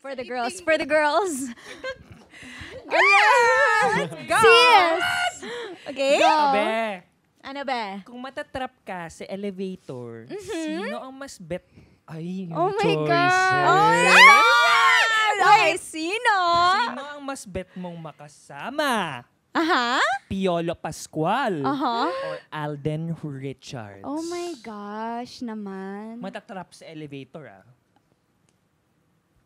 For the girls. For the girls. Let's go! Sis! Okay? Abe, Ano ba? kung matatrap ka sa elevator, sino ang mas bet? Ay, yung Oh my choices. God! Oh my God! Okay, sino? Sino ang mas bet mong makasama? Aha? Piolo Pascual Aha. or Alden Richards? Oh my gosh naman. Matatrap sa elevator, ah.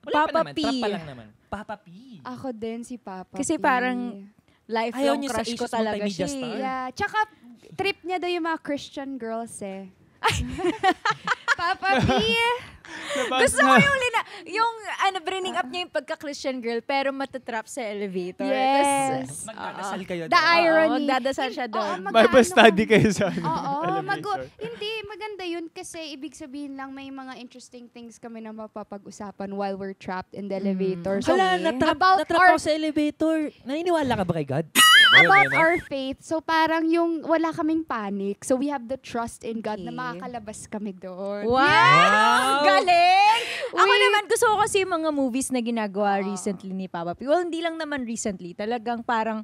Papa naman, P. trap pa lang naman. Papa P. Ako din si Papa Kasi P. parang Ayaw lifelong niya sa crush ko Asia's talaga multimedia siya. star. Yeah. Tsaka trip niya daw yung mga Christian girls eh. Papa P. Gusto ko yung bringing up niya yung pagka-Christian girl pero matatrap sa elevator. Yes. Magdadasal kayo The doon. irony. Magdadasal siya doon. Bible study kayo sa Oo, elevator. hindi, maganda yun kasi ibig sabihin lang may mga interesting things kami na mapapag-usapan while we're trapped in the elevator. So, Hala, natrap ako sa elevator. Naniniwala ka ba kay God? about our faith. So parang yung wala kaming panic. So we have the trust in God na Okay. makakalabas kami doon. Wow! Galing! Ako naman, gusto ko kasi yung mga movies na ginagawa recently ni Papa P. Well, hindi lang naman recently. Talagang parang,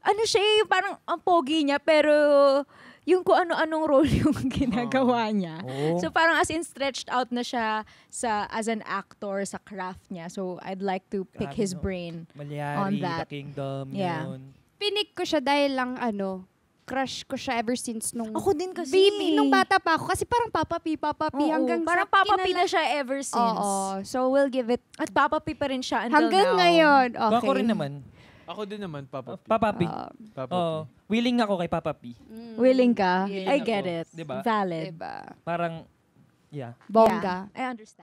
ano siya yung parang ang pogi niya, pero yung kung ano-anong role yung ginagawa niya. Oh. So parang as in stretched out na siya as an actor sa craft niya. So I'd like to pick Grabe, his no? brain. Malyari, On that. The Kingdom, Yeah. yun. Pinik ko siya dahil lang crush ko siya ever since nung Ako din kasi. baby, nung bata pa ako. Kasi parang Papa P Oo, hanggang parang sa Papa P kinala- na siya ever since. Oo. So we'll give it At Papa P pa rin siya until hanggang now. ngayon. Okay. Ako rin naman. Ako din naman, Papa P. Papa P. Papa P. Oo. Willing ako kay Papa P. Willing ka? Willing I ako. get it. Diba? Valid. Diba? Parang, yeah. Bongga. Yeah, I understand.